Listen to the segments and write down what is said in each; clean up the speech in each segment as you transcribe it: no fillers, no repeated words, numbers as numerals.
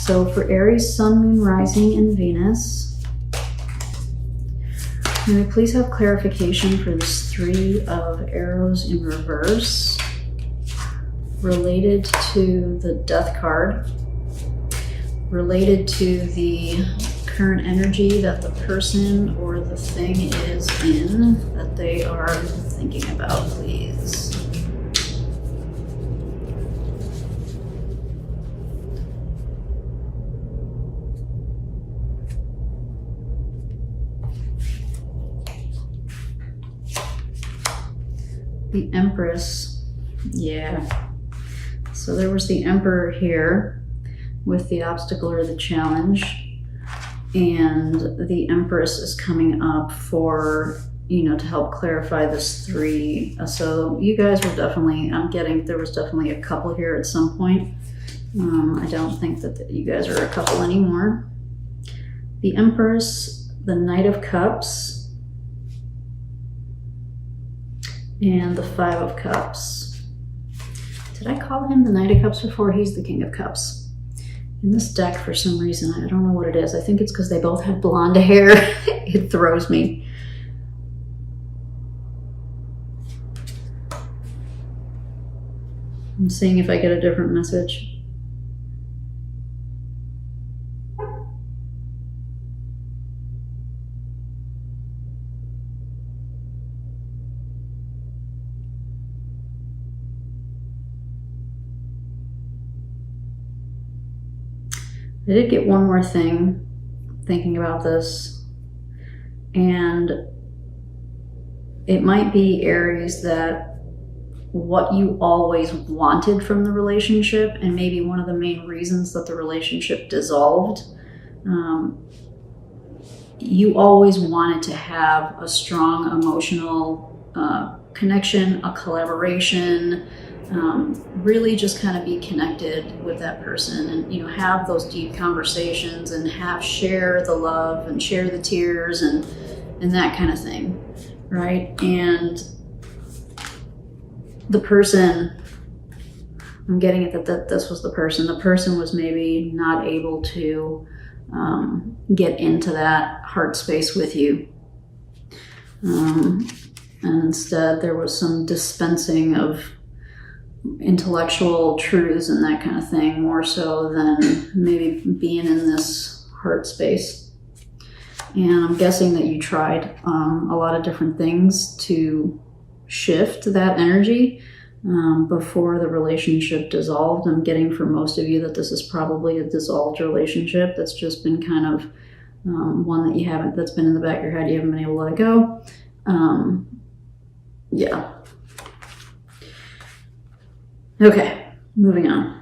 So for Aries, Sun, Moon, Rising, and Venus, may we please have clarification for this Three of Arrows in reverse related to the Death card, related to the current energy that the person or the thing is in that they are thinking about, please. The Empress, yeah. So there was the Emperor here with the obstacle or the challenge, and the Empress is coming up for, you know, to help clarify this three. So you guys were definitely, I'm getting, there was definitely a couple here at some point. I don't think that you guys are a couple anymore. The Empress, the Knight of Cups, and the Five of Cups. Did I call him the Knight of Cups before? He's the King of Cups. In this deck, for some reason, I don't know what it is. I think it's because they both have blonde hair. It throws me. I'm seeing if I get a different message. I did get one more thing thinking about this, and it might be, Aries, that what you always wanted from the relationship, and maybe one of the main reasons that the relationship dissolved, you always wanted to have a strong emotional connection, a collaboration, really just kind of be connected with that person, and, you know, have those deep conversations and share the love and share the tears and that kind of thing, right? And the person, I'm getting it that this was the person was maybe not able to get into that heart space with you, and instead there was some dispensing of intellectual truths and that kind of thing, more so than maybe being in this heart space. And I'm guessing that you tried a lot of different things to shift that energy before the relationship dissolved. I'm getting for most of you that this is probably a dissolved relationship that's just been kind of one that you haven't, that's been in the back of your head, you haven't been able to let it go. Yeah. Okay, moving on.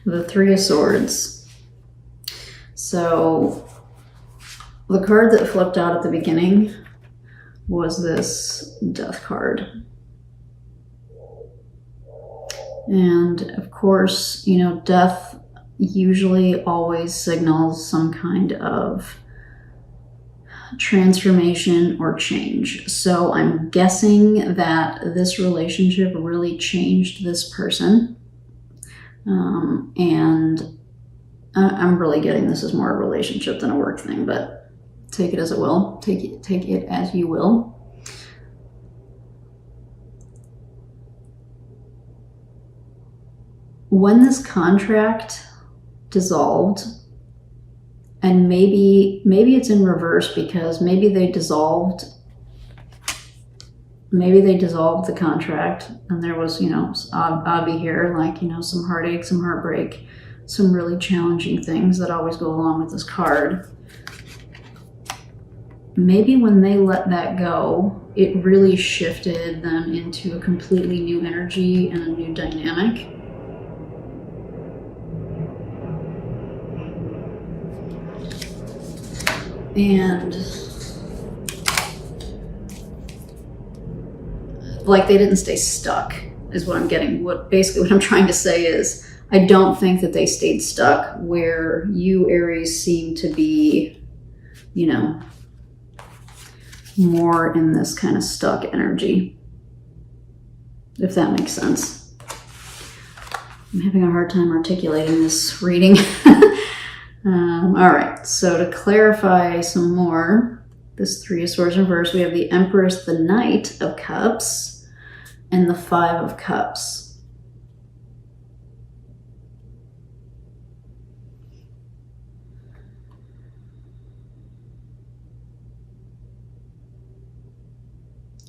The Three of Swords. So the card that flipped out at the beginning was this Death card. And of course, you know, death usually always signals some kind of transformation or change. So I'm guessing that this relationship really changed this person. And I'm really getting this is more a relationship than a work thing, but take it as it will. Take it as you will. When this contract dissolved, and maybe it's in reverse, because maybe they dissolved the contract, and there was, you know, Abby here, like, you know, some heartache, some heartbreak, some really challenging things that always go along with this card. Maybe when they let that go, it really shifted them into a completely new energy and a new dynamic. And like, they didn't stay stuck is what I'm getting. Basically what I'm trying to say is, I don't think that they stayed stuck where you, Aries, seem to be, you know, more in this kind of stuck energy, if that makes sense. I'm having a hard time articulating this reading. All right, so to clarify some more, this Three of Swords reverse, we have the Empress, the Knight of Cups, and the Five of Cups.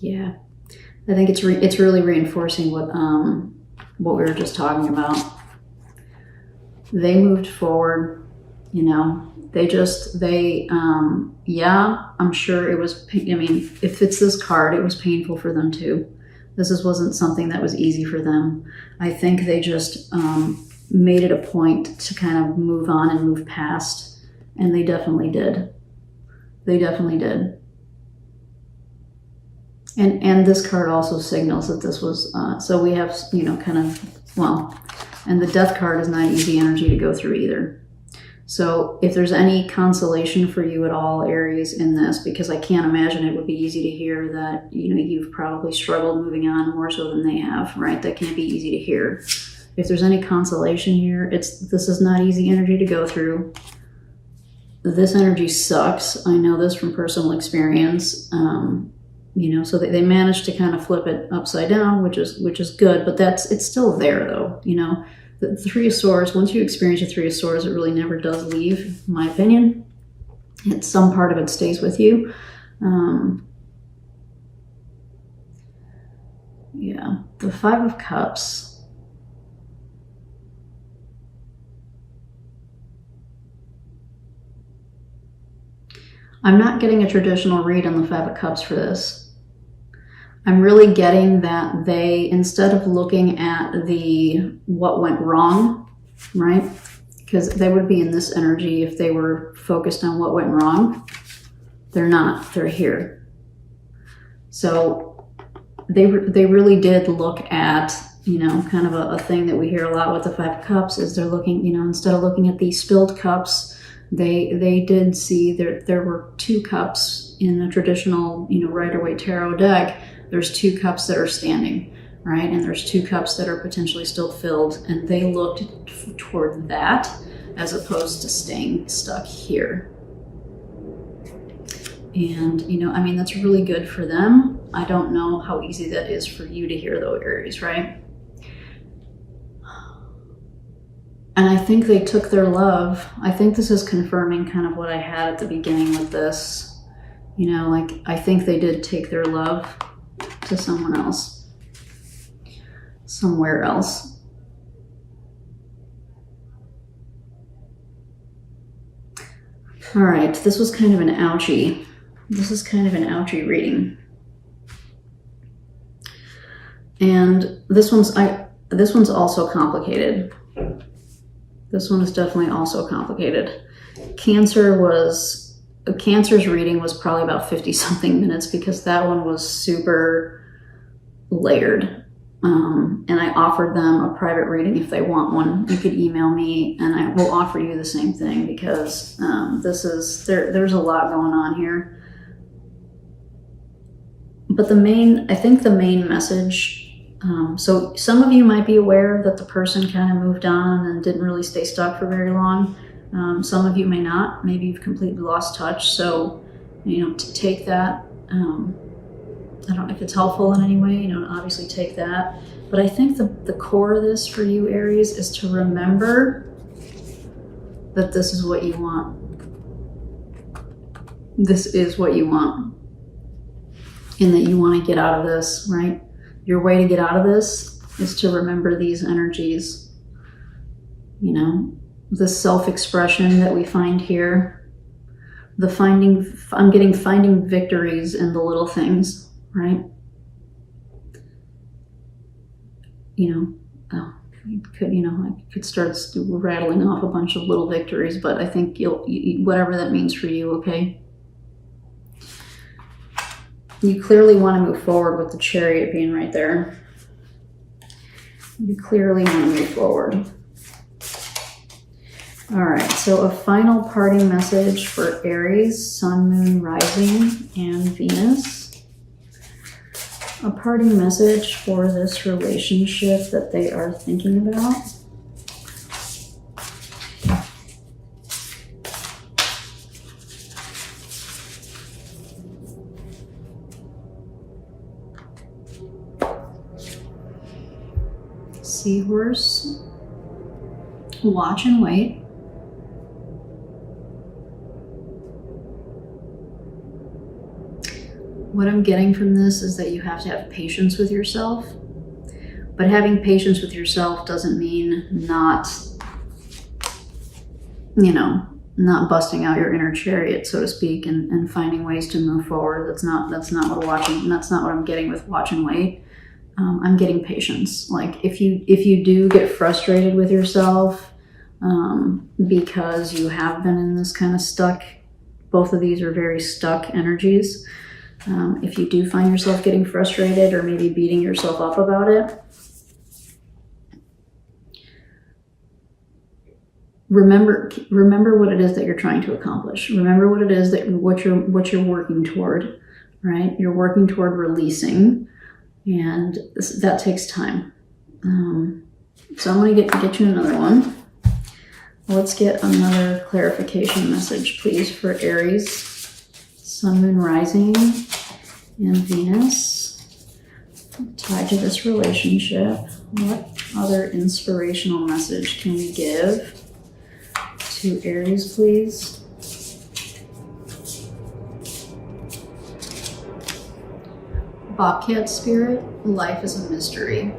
Yeah, I think it's really reinforcing what we were just talking about. They moved forward, you know. Yeah, I'm sure it was. I mean, if it's this card, it was painful for them too. Wasn't something that was easy for them. I think they just made it a point to kind of move on and move past, and they definitely did. They definitely did. And this card also signals that this was, so we have, you know, kind of, well, and the Death card is not easy energy to go through either. So if there's any consolation for you at all, Aries, in this, because I can't imagine it would be easy to hear that, you know, you've probably struggled moving on more so than they have, right? That can't be easy to hear. If there's any consolation here, this is not easy energy to go through. This energy sucks. I know this from personal experience. You know, so they managed to kind of flip it upside down, which is good, but it's still there though. You know, the Three of Swords, once you experience the Three of Swords, it really never does leave, in my opinion. Some part of it stays with you. Yeah, the Five of Cups. I'm not getting a traditional read on the Five of Cups for this. I'm really getting that they, instead of looking at what went wrong, right? Because they would be in this energy if they were focused on what went wrong. They're not. They're here. So they really did look at, you know, kind of a thing that we hear a lot with the Five of Cups is they're looking, you know, instead of looking at these spilled cups, they did see there were two cups in the traditional, you know, Rider-Waite Tarot deck. There's two cups that are standing, right? And there's two cups that are potentially still filled. And they looked toward that as opposed to staying stuck here. And, you know, I mean, that's really good for them. I don't know how easy that is for you to hear though, Aries, right? And I think they took their love. I think this is confirming kind of what I had at the beginning with this. You know, like, I think they did take their love to someone else, somewhere else. All right, this was kind of an ouchie. This is kind of an ouchie reading. And this one's also complicated. This one is definitely also complicated. Cancer's reading was probably about 50-something minutes because that one was super layered. And I offered them a private reading if they want one. You could email me and I will offer you the same thing because there's a lot going on here. But I think the main message, so some of you might be aware that the person kind of moved on and didn't really stay stuck for very long. Some of you may not. Maybe you've completely lost touch. So, you know, to take that, I don't know if it's helpful in any way, you know, obviously take that. But I think the core of this for you, Aries, is to remember that this is what you want. This is what you want. And that you want to get out of this, right? Your way to get out of this is to remember these energies, you know, the self-expression that we find here, I'm getting finding victories in the little things, right? You know, I could start rattling off a bunch of little victories, but I think whatever that means for you, okay? You clearly want to move forward with the Chariot being right there. You clearly want to move forward. All right, so a final parting message for Aries, Sun, Moon, Rising, and Venus. A parting message for this relationship that they are thinking about. Seahorse. Watch and wait. What I'm getting from this is that you have to have patience with yourself. But having patience with yourself doesn't mean not, not busting out your inner chariot, so to speak, and finding ways to move forward. That's not what I'm getting with watch and wait. I'm getting patience. Like if you do get frustrated with yourself, because you have been in this kind of stuck, both of these are very stuck energies. If you do find yourself getting frustrated or maybe beating yourself up about it, remember what it is that you're trying to accomplish. Remember what it is that what you're working toward, right? You're working toward releasing, and that takes time. So I'm going to get you another one. Let's get another clarification message, please, for Aries, Sun, Moon, Rising, and Venus. Tied to this relationship, what other inspirational message can we give to Aries, please? Bobcat Spirit, life is a mystery.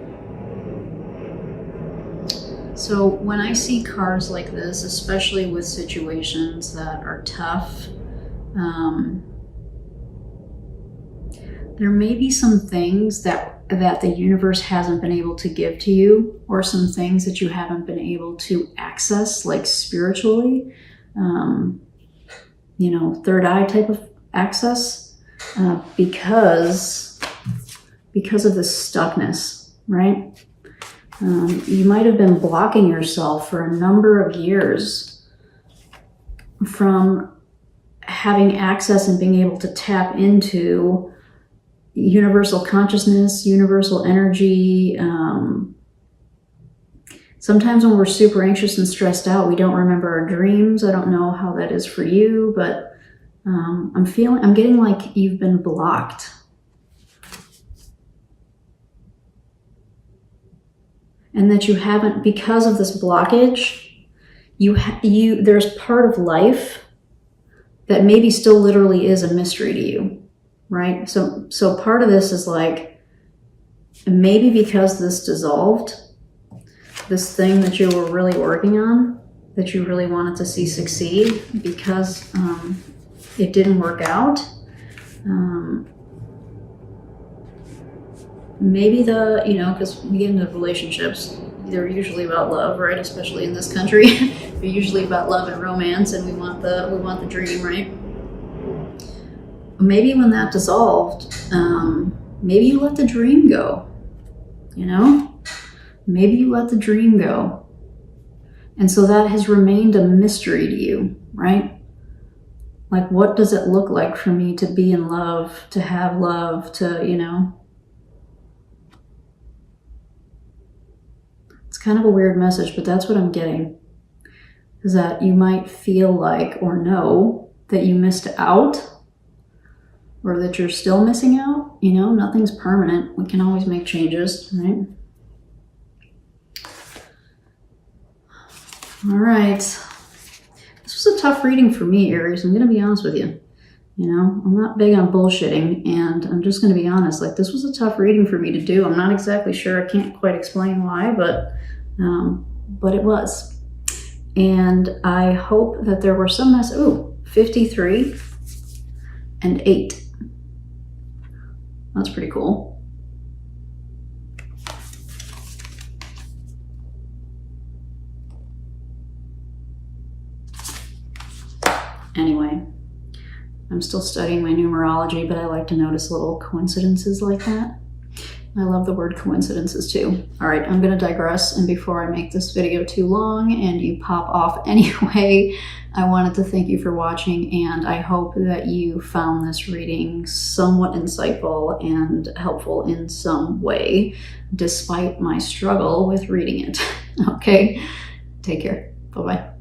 So when I see cards like this, especially with situations that are tough, there may be some things that the universe hasn't been able to give to you, or some things that you haven't been able to access, like spiritually, third eye type of access, because of the stuckness, right? You might have been blocking yourself for a number of years from having access and being able to tap into universal consciousness, universal energy. Sometimes when we're super anxious and stressed out, we don't remember our dreams. I don't know how that is for you, but I'm getting like you've been blocked. And that you haven't, because of this blockage, there's part of life that maybe still literally is a mystery to you, right? So part of this is like, maybe because this dissolved, this thing that you were really working on, that you really wanted to see succeed, because it didn't work out. Maybe because we get into relationships, they're usually about love, right? Especially in this country, they're usually about love and romance, and we want the dream, right? Maybe when that dissolved, maybe you let the dream go. Maybe you let the dream go, and so that has remained a mystery to you, right? Like, what does it look like for me to be in love, to have love, to It's kind of a weird message, but that's what I'm getting. Is that you might feel like or know that you missed out, or that you're still missing out. Nothing's permanent. We can always make changes, right? All right. This was a tough reading for me, Aries. I'm going to be honest with you. I'm not big on bullshitting, and I'm just going to be honest. Like, this was a tough reading for me to do. I'm not exactly sure. I can't quite explain why, but it was. And I hope that there were some 53 and 8. That's pretty cool. Anyway. I'm still studying my numerology, but I like to notice little coincidences like that. I love the word coincidences too. All right, I'm going to digress, and before I make this video too long and you pop off anyway, I wanted to thank you for watching, and I hope that you found this reading somewhat insightful and helpful in some way, despite my struggle with reading it. Okay, take care. Bye-bye.